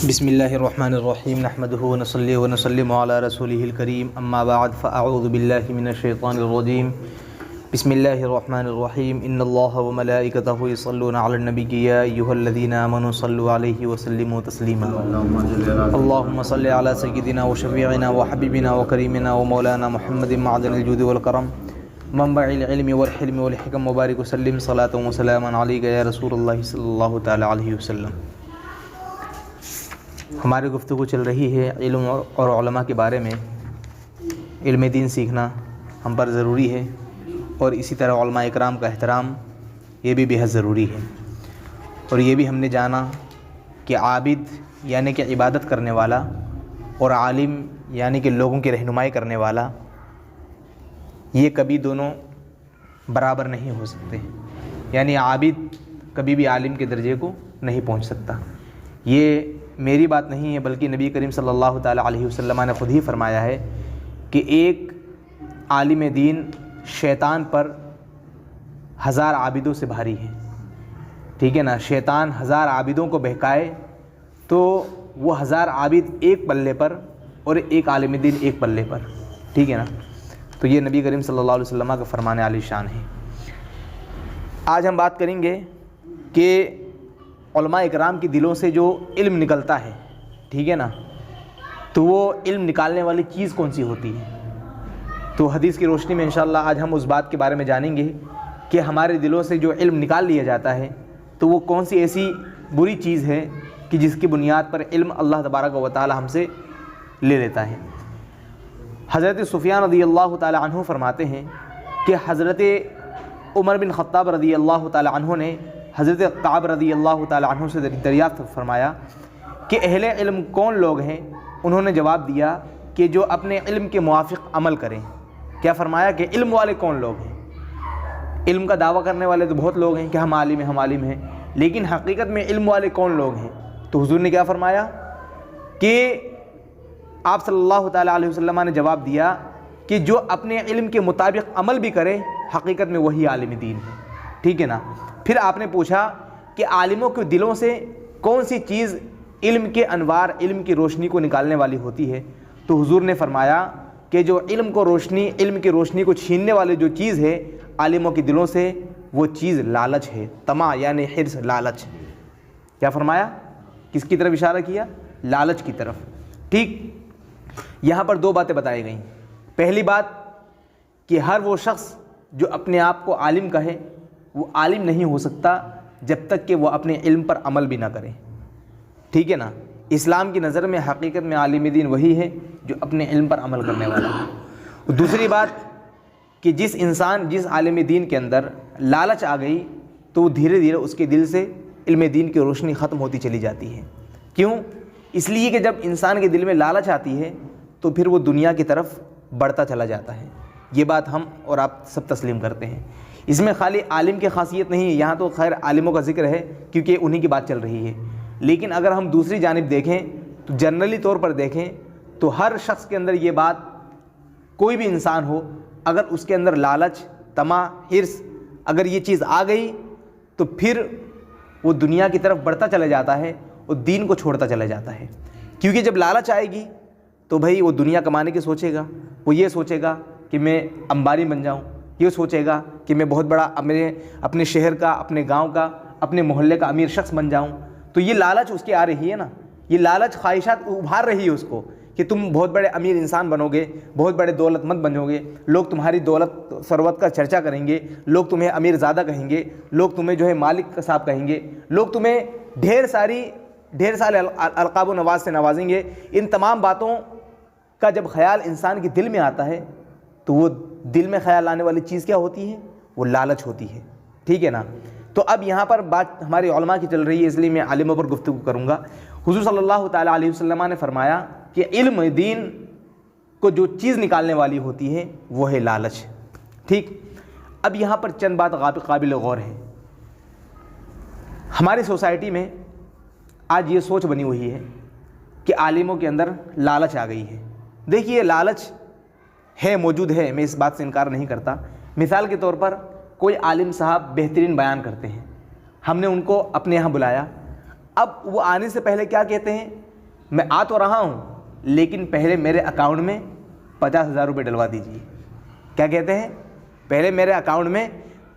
بسم اللہ الرحمن الرحیم نحمده ونصلی ونسلم علی رسولہ الکریم اما بعد فاعوذ باللہ من الشیطان الرجیم بسم اللہ الرحمن الرحیم ان اللہ وملائکتہ یصلون علی النبی یا ایھا الذین آمنوا صلوا علیہ وسلموا تسلیما اللہم صل علی سیدنا وشفیعنا وحبیبنا وکریمنا ومولانا محمد معدن الجود والکرم منبع العلم والحلم والحکم مبارک وسلم صلاۃ وسلاما علیک یا رسول اللہ صلی اللہ تعالی علیہ وسلم۔ ہماری گفتگو چل رہی ہے علم اور علماء کے بارے میں۔ علم دین سیکھنا ہم پر ضروری ہے اور اسی طرح علماء اکرام کا احترام یہ بھی بے حد ضروری ہے۔ اور یہ بھی ہم نے جانا کہ عابد یعنی کہ عبادت کرنے والا اور عالم یعنی کہ لوگوں کی رہنمائی کرنے والا یہ کبھی دونوں برابر نہیں ہو سکتے، یعنی عابد کبھی بھی عالم کے درجے کو نہیں پہنچ سکتا۔ یہ میری بات نہیں ہے بلکہ نبی کریم صلی اللہ تعالی علیہ وسلم نے خود ہی فرمایا ہے کہ ایک عالم دین شیطان پر 1000 عابدوں سے بھاری ہے۔ ٹھیک ہے نا، شیطان 1000 عابدوں کو بہکائے تو وہ 1000 عابد ایک پلے پر اور ایک عالم دین ایک پلے پر۔ ٹھیک ہے نا، تو یہ نبی کریم صلی اللہ علیہ وسلم کا فرمان عالی شان ہے۔ آج ہم بات کریں گے کہ علماء اکرام کے دلوں سے جو علم نکلتا ہے، ٹھیک ہے نا، تو وہ علم نکالنے والی چیز کون سی ہوتی ہے۔ تو حدیث کی روشنی میں انشاءاللہ آج ہم اس بات کے بارے میں جانیں گے کہ ہمارے دلوں سے جو علم نکال لیا جاتا ہے تو وہ کون سی ایسی بری چیز ہے کہ جس کی بنیاد پر علم اللہ تبارک و تعالی ہم سے لے لیتا ہے۔ حضرت سفیان رضی اللہ تعالی عنہ فرماتے ہیں کہ حضرت عمر بن خطاب رضی اللہ تعالی عنہ نے حضرت کعب رضی اللہ تعالی عنہ سے دریافت فرمایا کہ اہل علم کون لوگ ہیں؟ انہوں نے جواب دیا کہ جو اپنے علم کے موافق عمل کریں۔ کیا فرمایا کہ علم والے کون لوگ ہیں؟ علم کا دعویٰ کرنے والے تو بہت لوگ ہیں کہ ہم عالم ہیں، لیکن حقیقت میں علم والے کون لوگ ہیں؟ تو حضور نے کیا فرمایا کہ آپ صلی اللہ تعالی علیہ وسلم نے جواب دیا کہ جو اپنے علم کے مطابق عمل بھی کرے حقیقت میں وہی عالم دین ہے۔ ٹھیک ہے نا، پھر آپ نے پوچھا کہ عالموں کے دلوں سے کون سی چیز علم کے انوار، علم کی روشنی کو نکالنے والی ہوتی ہے؟ تو حضور نے فرمایا کہ جو علم کی روشنی کو چھیننے والی جو چیز ہے عالموں کے دلوں سے، وہ چیز لالچ ہے، طمع یعنی حرص، لالچ۔ کیا فرمایا؟ کس کی طرف اشارہ کیا؟ لالچ کی طرف۔ ٹھیک، یہاں پر 2 باتیں بتائی گئیں۔ پہلی بات کہ ہر وہ شخص جو اپنے آپ کو عالم کہے وہ عالم نہیں ہو سکتا جب تک کہ وہ اپنے علم پر عمل بھی نہ کرے۔ ٹھیک ہے نا، اسلام کی نظر میں حقیقت میں عالم دین وہی ہے جو اپنے علم پر عمل کرنے والا ہے۔ دوسری بات کہ جس عالم دین کے اندر لالچ آ گئی تو وہ دھیرے دھیرے اس کے دل سے علم دین کی روشنی ختم ہوتی چلی جاتی ہے۔ کیوں؟ اس لیے کہ جب انسان کے دل میں لالچ آتی ہے تو پھر وہ دنیا کی طرف بڑھتا چلا جاتا ہے۔ یہ بات ہم اور آپ سب تسلیم کرتے ہیں۔ اس میں خالی عالم کی خاصیت نہیں ہے، یہاں تو خیر عالموں کا ذکر ہے کیونکہ انہی کی بات چل رہی ہے، لیکن اگر ہم دوسری جانب دیکھیں تو جنرلی طور پر دیکھیں تو ہر شخص کے اندر یہ بات، کوئی بھی انسان ہو، اگر اس کے اندر لالچ، طمع، حرص اگر یہ چیز آ گئی تو پھر وہ دنیا کی طرف بڑھتا چلا جاتا ہے اور دین کو چھوڑتا چلا جاتا ہے۔ کیونکہ جب لالچ آئے گی تو بھائی وہ دنیا کمانے کی سوچے گا، وہ یہ سوچے گا کہ میں امبانی بن جاؤں، یہ سوچے گا کہ میں بہت بڑا اپنے شہر کا، اپنے گاؤں کا، اپنے محلے کا امیر شخص بن جاؤں۔ تو یہ لالچ اس کی آ رہی ہے نا، یہ لالچ خواہشات ابھار رہی ہے اس کو کہ تم بہت بڑے امیر انسان بنو گے، بہت بڑے دولت مند بنو گے، لوگ تمہاری دولت ثروت کا چرچا کریں گے، لوگ تمہیں امیر زادہ کہیں گے، لوگ تمہیں جو ہے مالک صاحب کہیں گے، لوگ تمہیں ڈھیر سارے القاب و نواز سے نوازیں گے۔ ان تمام باتوں کا جب خیال انسان کے دل میں آتا ہے تو وہ دل میں خیال آنے والی چیز کیا ہوتی ہے؟ وہ لالچ ہوتی ہے۔ ٹھیک ہے نا، تو اب یہاں پر بات ہمارے علماء کی چل رہی ہے، اس لیے میں عالموں پر گفتگو کروں گا۔ حضور صلی اللہ تعالی علیہ وسلم نے فرمایا کہ علم دین کو جو چیز نکالنے والی ہوتی ہے وہ ہے لالچ۔ ٹھیک، اب یہاں پر چند بات قابل غور ہے۔ ہماری سوسائٹی میں آج یہ سوچ بنی ہوئی ہے کہ عالموں کے اندر لالچ آ گئی ہے۔ دیکھیے، لالچ ہے، موجود ہے، میں اس بات سے انکار نہیں کرتا۔ مثال کے طور پر کوئی عالم صاحب بہترین بیان کرتے ہیں، ہم نے ان کو اپنے یہاں بلایا، اب وہ آنے سے پہلے کیا کہتے ہیں میں آ تو رہا ہوں لیکن پہلے میرے اکاؤنٹ میں 50,000 روپے ڈلوا دیجیے. کیا کہتے ہیں؟ پہلے میرے اکاؤنٹ میں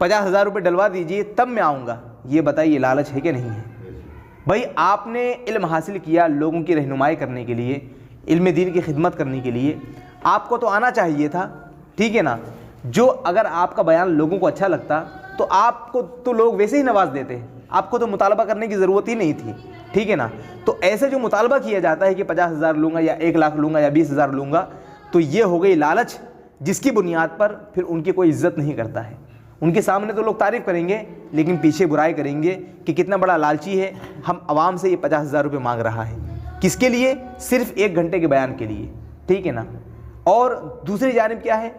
50,000 روپے ڈلوا دیجیے تب میں آؤں گا. یہ بتائیے لالچ ہے کہ نہیں ہے؟ بھائی آپ نے علم حاصل کیا لوگوں کی رہنمائی کرنے کے لیے, علم دین کی خدمت کرنے کے لیے, آپ کو تو آنا چاہیے تھا, ٹھیک ہے نا. جو اگر آپ کا بیان لوگوں کو اچھا لگتا تو آپ کو تو لوگ ویسے ہی نواز دیتے, آپ کو تو مطالبہ کرنے کی ضرورت ہی نہیں تھی, ٹھیک ہے نا. تو ایسے جو مطالبہ کیا جاتا ہے کہ 50,000 لوں گا یا 1,00,000 لوں گا یا 20,000 لوں گا, تو یہ ہو گئی لالچ, جس کی بنیاد پر پھر ان کی کوئی عزت نہیں کرتا ہے. ان کے سامنے تو لوگ تعریف کریں گے لیکن پیچھے برائی کریں گے کہ کتنا بڑا لالچی ہے, ہم عوام سے یہ 50,000 روپے مانگ رہا ہے. کس کے لیے؟ صرف 1 گھنٹے کے بیان کے لیے, ٹھیک ہے نا. اور دوسری جانب کیا ہے؟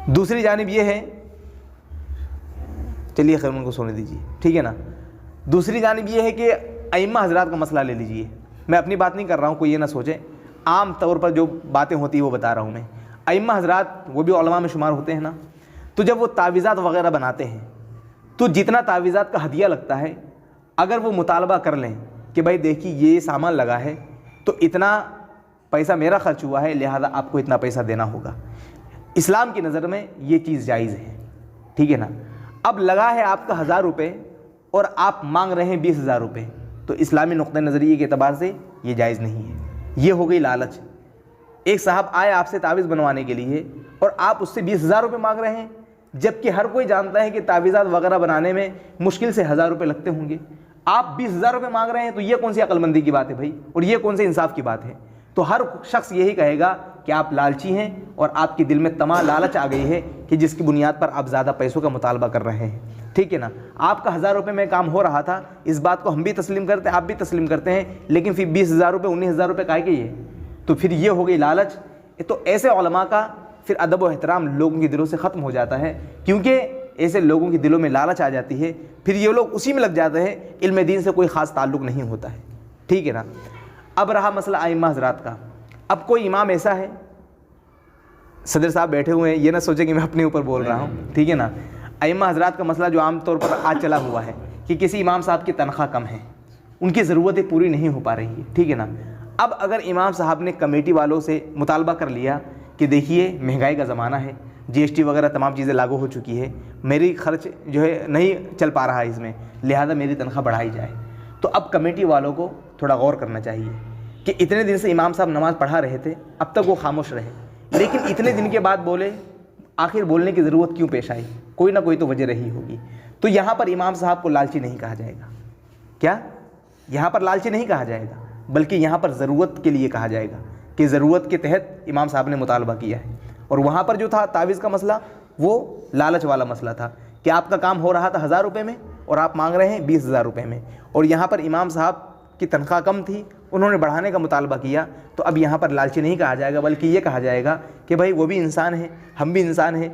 دوسری جانب یہ ہے, چلیے خیر ان کو سونے دیجیے, ٹھیک ہے نا. دوسری جانب یہ ہے کہ ائمہ حضرات کا مسئلہ لے لیجیے. میں اپنی بات نہیں کر رہا ہوں, کوئی یہ نہ سوچے, عام طور پر جو باتیں ہوتی ہیں وہ بتا رہا ہوں میں. ائمہ حضرات وہ بھی علماء میں شمار ہوتے ہیں نا, تو جب وہ تعویذات وغیرہ بناتے ہیں تو جتنا تعویذات کا ہدیہ لگتا ہے, اگر وہ مطالبہ کر لیں کہ بھائی دیکھیے یہ سامان لگا ہے تو اتنا پیسہ میرا خرچ ہوا ہے لہذا آپ کو اتنا پیسہ دینا ہوگا, اسلام کی نظر میں یہ چیز جائز ہے, ٹھیک ہے نا. اب لگا ہے آپ کا 1,000 روپے اور آپ مانگ رہے ہیں 20,000 روپے, تو اسلامی نقطۂ نظریے کے اعتبار سے یہ جائز نہیں ہے. یہ ہو گئی لالچ. ایک صاحب آئے آپ سے تعویذ بنوانے کے لیے اور آپ اس سے 20,000 روپے مانگ رہے ہیں, جبکہ ہر کوئی جانتا ہے کہ تعویذات وغیرہ بنانے میں مشکل سے 1,000 روپے لگتے ہوں گے. آپ 20,000 روپے مانگ رہے ہیں, تو یہ کون سی عقل مندی کی بات ہے بھائی, اور یہ کون سے انصاف کی بات ہے؟ تو ہر شخص یہی کہے گا کہ آپ لالچی ہیں اور آپ کے دل میں طمع لالچ آ گئی ہے کہ جس کی بنیاد پر آپ زیادہ پیسوں کا مطالبہ کر رہے ہیں, ٹھیک ہے نا. آپ کا 1,000 روپے میں کام ہو رہا تھا, اس بات کو ہم بھی تسلیم کرتے ہیں, آپ بھی تسلیم کرتے ہیں, لیکن پھر 20,000 روپے 19,000 روپے کائے گے یہ؟ تو پھر یہ ہو گئی لالچ. تو ایسے علماء کا پھر ادب و احترام لوگوں کے دلوں سے ختم ہو جاتا ہے, کیونکہ ایسے لوگوں کے دلوں میں لالچ آ جاتی ہے, پھر یہ لوگ اسی میں لگ جاتے ہیں, علم دین سے کوئی خاص تعلق نہیں ہوتا ہے, ٹھیک ہے نا. اب رہا مسئلہ ائمہ حضرات کا. اب کوئی امام ایسا ہے, صدر صاحب بیٹھے ہوئے ہیں, یہ نہ سوچیں کہ میں اپنے اوپر بول رہا ہوں, ٹھیک ہے نا. ائمہ حضرات کا مسئلہ جو عام طور پر آج چلا ہوا ہے کہ کسی امام صاحب کی تنخواہ کم ہے, ان کی ضرورتیں پوری نہیں ہو پا رہی ہیں, ٹھیک ہے نا. اب اگر امام صاحب نے کمیٹی والوں سے مطالبہ کر لیا کہ دیکھیے مہنگائی کا زمانہ ہے, GST وغیرہ تمام چیزیں لاگو ہو چکی ہے, میری خرچ جو ہے نہیں چل پا رہا ہے اس میں, لہذا میری تنخواہ بڑھائی جائے, تو اب کمیٹی والوں کو تھوڑا غور کرنا چاہیے کہ اتنے دن سے امام صاحب نماز پڑھا رہے تھے, اب تک وہ خاموش رہے, لیکن اتنے دن کے بعد بولے, آخر بولنے کی ضرورت کیوں پیش آئی؟ کوئی نہ کوئی تو وجہ رہی ہوگی. تو یہاں پر امام صاحب کو لالچی نہیں کہا جائے گا. کیا یہاں پر لالچی نہیں کہا جائے گا, بلکہ یہاں پر ضرورت کے لیے کہا جائے گا کہ ضرورت کے تحت امام صاحب نے مطالبہ کیا ہے. اور وہاں پر جو تھا تعویذ کا مسئلہ وہ لالچ والا مسئلہ تھا کہ آپ کا کام ہو رہا تھا 1,000 روپے میں اور آپ مانگ رہے ہیں 20,000 روپے میں, اور یہاں پر امام صاحب کی تنخواہ کم تھی, انہوں نے بڑھانے کا مطالبہ کیا. تو اب یہاں پر لالچی نہیں کہا جائے گا, بلکہ یہ کہا جائے گا کہ بھائی وہ بھی انسان ہیں, ہم بھی انسان ہیں,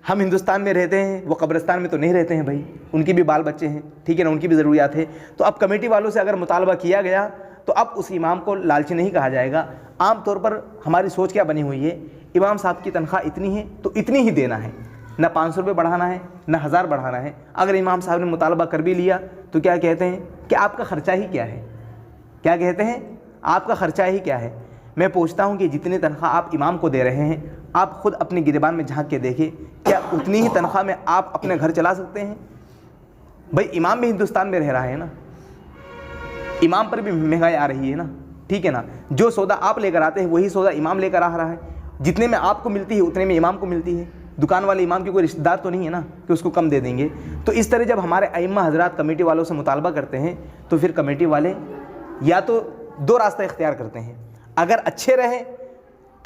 ہم ہندوستان میں رہتے ہیں, وہ قبرستان میں تو نہیں رہتے ہیں بھائی, ان کی بھی بال بچے ہیں, ٹھیک ہے نا, ان کی بھی ضروریات ہے. تو اب کمیٹی والوں سے اگر مطالبہ کیا گیا تو اب اس امام کو لالچی نہیں کہا جائے گا. عام طور پر ہماری سوچ کیا بنی ہوئی ہے, امام صاحب کی تنخواہ اتنی ہے تو اتنی ہی دینا ہے, نہ 500 روپے بڑھانا ہے نہ 1,000 بڑھانا ہے. اگر امام صاحب نے مطالبہ کر بھی لیا تو کیا کہتے ہیں کہ آپ کا خرچہ ہی کیا ہے, کیا کہتے ہیں آپ کا خرچہ ہی کیا ہے. میں پوچھتا ہوں کہ جتنی تنخواہ آپ امام کو دے رہے ہیں, آپ خود اپنی گریبان میں جھانک کے دیکھیں, کیا اتنی ہی تنخواہ میں آپ اپنے گھر چلا سکتے ہیں؟ بھائی امام بھی ہندوستان میں رہ رہا ہے نا, امام پر بھی مہنگائی آ رہی ہے نا, ٹھیک ہے نا. جو سودا آپ لے کر آتے ہیں وہی سودا امام لے کر آ رہا ہے, جتنے میں آپ کو ملتی ہے اتنے میں امام کو ملتی ہے. دکان والے امام کی کوئی رشتہ دار تو نہیں ہے نا کہ اس کو کم دے دیں گے. تو اس طرح جب ہمارے ائمہ حضرات کمیٹی والوں سے مطالبہ کرتے ہیں تو پھر کمیٹی والے یا تو 2 راستہ اختیار کرتے ہیں, اگر اچھے رہے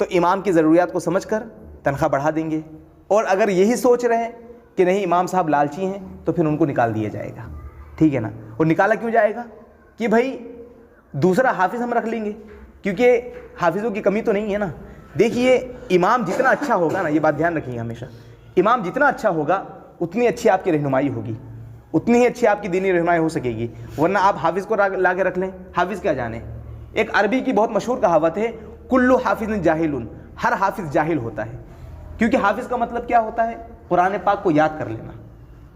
تو امام کی ضروریات کو سمجھ کر تنخواہ بڑھا دیں گے, اور اگر یہی سوچ رہے کہ نہیں امام صاحب لالچی ہیں تو پھر ان کو نکال دیا جائے گا, ٹھیک ہے نا. اور نکالا کیوں جائے گا کہ بھائی دوسرا حافظ ہم رکھ لیں گے, کیونکہ حافظوں کی کمی تو نہیں ہے نا. دیکھیے امام جتنا اچھا ہوگا نا, یہ بات دھیان رکھیے ہمیشہ, امام جتنا اچھا ہوگا اتنی اچھی آپ کی رہنمائی ہوگی, اتنی ہی اچھی آپ کی دینی رہنمائی ہو سکے گی. ورنہ آپ حافظ کو لا کے رکھ لیں, حافظ کیا جانے. ایک عربی کی بہت مشہور کہاوت ہے, کلو حافظ جاہل, ہر حافظ جاہل ہوتا ہے. کیونکہ حافظ کا مطلب کیا ہوتا ہے, قرآن پاک کو یاد کر لینا.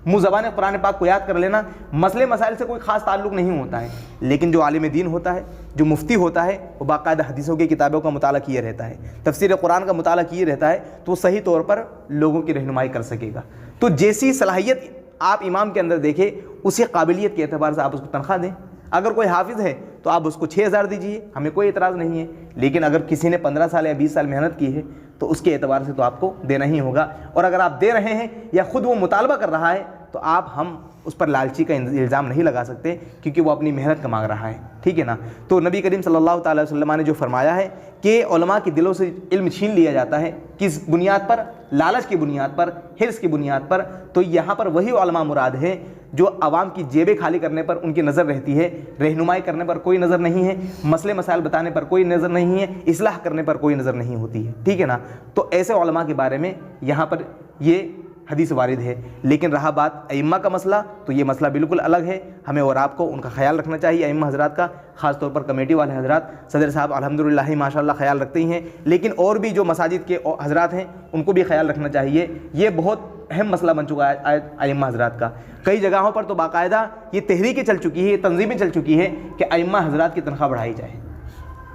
منہ زبان قرآن پاک کو یاد کر لینا مسئلے مسائل سے کوئی خاص تعلق نہیں ہوتا ہے، لیکن جو عالم دین ہوتا ہے، جو مفتی ہوتا ہے، وہ باقاعدہ حدیثوں کی کتابوں کا مطالعہ کیے رہتا ہے، تفسیر قرآن کا مطالعہ کیے رہتا ہے، تو وہ صحیح طور پر لوگوں کی رہنمائی کر سکے گا۔ تو جیسی صلاحیت آپ امام کے اندر دیکھیں، اسی قابلیت کے اعتبار سے آپ اس کو تنخواہ دیں۔ اگر کوئی حافظ ہے تو آپ اس کو 6,000 دیجیے، ہمیں کوئی اعتراض نہیں ہے، لیکن اگر کسی نے 15 سال یا 20 سال محنت کی ہے تو اس کے اعتبار سے تو آپ کو دینا ہی ہوگا۔ اور اگر آپ دے رہے ہیں یا خود وہ مطالبہ کر رہا ہے تو ہم اس پر لالچی کا الزام نہیں لگا سکتے، کیونکہ وہ اپنی محنت کا مانگ رہا ہے، ٹھیک ہے نا۔ تو نبی کریم صلی اللہ تعالیٰ علیہ وسلم نے جو فرمایا ہے کہ علماء کے دلوں سے علم چھین لیا جاتا ہے، کس بنیاد پر؟ لالچ کی بنیاد پر، حرص کی بنیاد پر، تو یہاں پر وہی علماء مراد ہے جو عوام کی جیبیں خالی کرنے پر ان کی نظر رہتی ہے، رہنمائی کرنے پر کوئی نظر نہیں ہے، مسئلے مسائل بتانے پر کوئی نظر نہیں ہے، اصلاح کرنے پر کوئی نظر نہیں ہوتی ہے، ٹھیک ہے نا۔ تو ایسے علماء کے بارے میں یہاں پر یہ حدیث وارد ہے۔ لیکن رہا بات ائمہ کا مسئلہ، تو یہ مسئلہ بالکل الگ ہے، ہمیں اور آپ کو ان کا خیال رکھنا چاہیے، ائمہ حضرات کا، خاص طور پر کمیٹی والے حضرات، صدر صاحب الحمدللہ ماشاءاللہ خیال رکھتے ہی ہیں، لیکن اور بھی جو مساجد کے حضرات ہیں ان کو بھی خیال رکھنا چاہیے۔ یہ بہت اہم مسئلہ بن چکا ہے ائمہ حضرات کا۔ کئی جگہوں پر تو باقاعدہ یہ تحریکیں چل چکی ہے، یہ تنظیمیں چل چکی ہے کہ ائمہ حضرات کی تنخواہ بڑھائی جائے،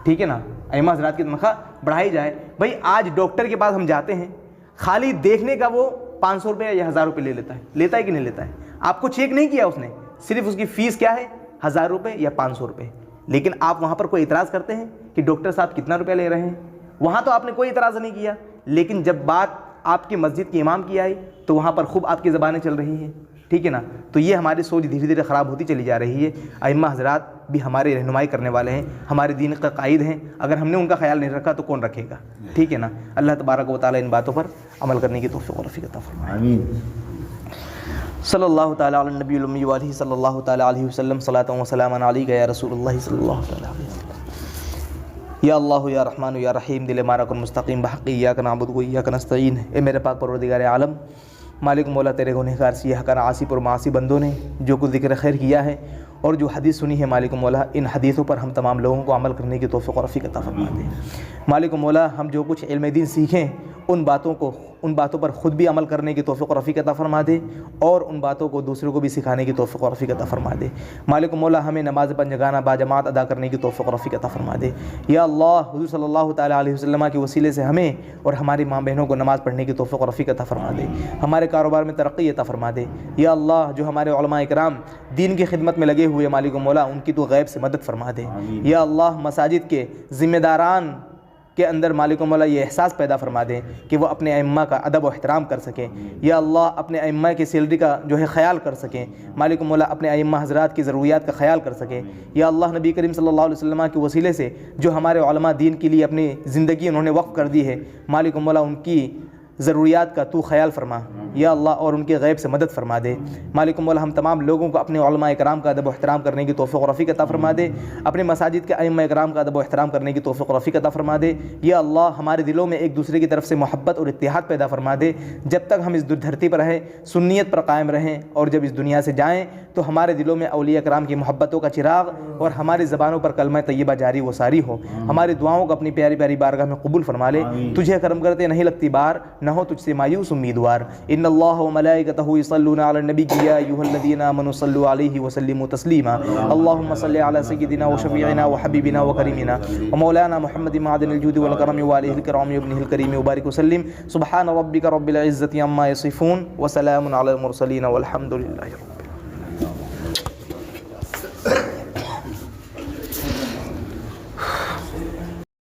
ٹھیک ہے نا، ائمہ حضرات کی تنخواہ بڑھائی جائے۔ بھائی آج ڈاکٹر کے پاس ہم جاتے ہیں، خالی دیکھنے کا وہ 500 روپے یا 1000 روپے لیتا ہے کہ نہیں لیتا ہے؟ آپ کو چیک نہیں کیا اس نے، صرف اس کی فیس کیا ہے؟ 1000 روپے یا 500 روپے۔ لیکن آپ وہاں پر کوئی اعتراض کرتے ہیں کہ ڈاکٹر صاحب کتنا روپیہ لے رہے ہیں؟ وہاں تو آپ نے کوئی اعتراض نہیں کیا، لیکن جب بات آپ کی مسجد کے امام کی آئی تو وہاں پر خوب آپ کی زبانیں چل رہی ہیں، ٹھیک ہے نا۔ تو یہ ہماری سوچ دھیرے دھیرے خراب ہوتی چلی جا رہی ہے۔ ائمہ حضرات بھی ہماری رہنمائی کرنے والے ہیں، ہمارے دین کا قائد ہیں، اگر ہم نے ان کا خیال نہیں رکھا تو کون رکھے گا، ٹھیک ہے نا۔ اللہ تبارک و تعالیٰ ان باتوں پر عمل کرنے کی توفیق و رفیق عطا فرمائے، آمین۔ صلی اللہ تعالیٰ علی النبی الامی وآلہ صلی اللہ تعالیٰ علیہ وسلم، صلاۃ و سلام علیک یا رسول اللہ صلی اللہ تعالیٰ علیہ وسلم۔ یا اللہ یا رحمان یا رحیم، دل ہمارا کن مستقیم بحق ایاک نعبد و ایاک نستعین۔ اے میرے پاک پروردگار عالم، مالک مولا، تیرے گنہگار سیاہ کار عاصی پر معاصی بندوں نے جو کچھ ذکر خیر کیا ہے اور جو حدیث سنی ہے، مالک مولا ان حدیثوں پر ہم تمام لوگوں کو عمل کرنے کی توفیق و رفیق عطا فرما دے۔ مالک مولا ہم جو کچھ علم دین سیکھیں ان باتوں پر خود بھی عمل کرنے کی توفیق و رفیق عطا فرما دے، اور ان باتوں کو دوسروں کو بھی سکھانے کی توفیق و رفیق عطا فرما دے۔ مالک مولا ہمیں نماز پنجگانہ باجماعت ادا کرنے کی توفیق و رفیق عطا فرما دے۔ یا اللہ، حضور صلی اللہ تعالیٰ علیہ وسلم کے وسیلے سے ہمیں اور ہماری ماں بہنوں کو نماز پڑھنے کی توفیق و رفیق عطا فرما دے، ہمارے کاروبار میں ترقی عطا فرما دے۔ یا اللہ، جو ہمارے علماء اکرام دین کی خدمت میں لگے ہوئے، مالک مولا ان کی تو غیب سے مدد فرما دے۔ یا اللہ، مساجد کے ذمہ داران کے اندر مالک مولا یہ احساس پیدا فرما دیں کہ وہ اپنے ائمہ کا ادب و احترام کر سکیں۔ یا اللہ، اپنے ائمہ کی سیلری کا جو ہے خیال کر سکیں، مالک مولا اپنے ائمہ حضرات کی ضروریات کا خیال کر سکیں۔ یا اللہ، نبی کریم صلی اللہ علیہ وسلم کے وسیلے سے جو ہمارے علماء دین کے لیے اپنی زندگی انہوں نے وقف کر دی ہے، مالک مولا ان کی ضروریات کا تو خیال فرما یا اللہ، اور ان کے غیب سے مدد فرما دے۔ مالک مولا ہم تمام لوگوں کو اپنے علماء اکرام کا ادب و احترام کرنے کی توفیق و رفیق عطا فرما دے، اپنے مساجد کے ائمہ اکرام کا ادب و احترام کرنے کی توفیق و رفیق عطا فرما دے۔ یا اللہ، ہمارے دلوں میں ایک دوسرے کی طرف سے محبت اور اتحاد پیدا فرما دے۔ جب تک ہم اس دھرتی پر رہیں، سنیت پر قائم رہیں، اور جب اس دنیا سے جائیں تو ہمارے دلوں میں اولیاء اکرام کی محبتوں کا چراغ اور ہماری زبانوں پر کلمہ طیبہ جاری و ساری ہو۔ ہماری دعاؤں کو اپنی پیاری پیاری بارگاہ میں قبول فرما لے۔ تجھے کرم کرتے نہیں لگتی بار، نہ ہو تجھ سے مایوس امیدوار۔ ان اللہ و ملائکتہ یصلون علی النبی یا ایھا الذین آمنوا صلوا علیہ وسلموا تسلیما۔ اللهم صل علی سیدنا و شفیعنا و حبیبنا و کریمنا و مولانا محمد معدن الجود والکرم وآلہ الکرام وابنہ الکریم وبارک وسلم۔ سبحان ربک رب العزة عما یصفون وسلام علی المرسلین والحمد للہ رب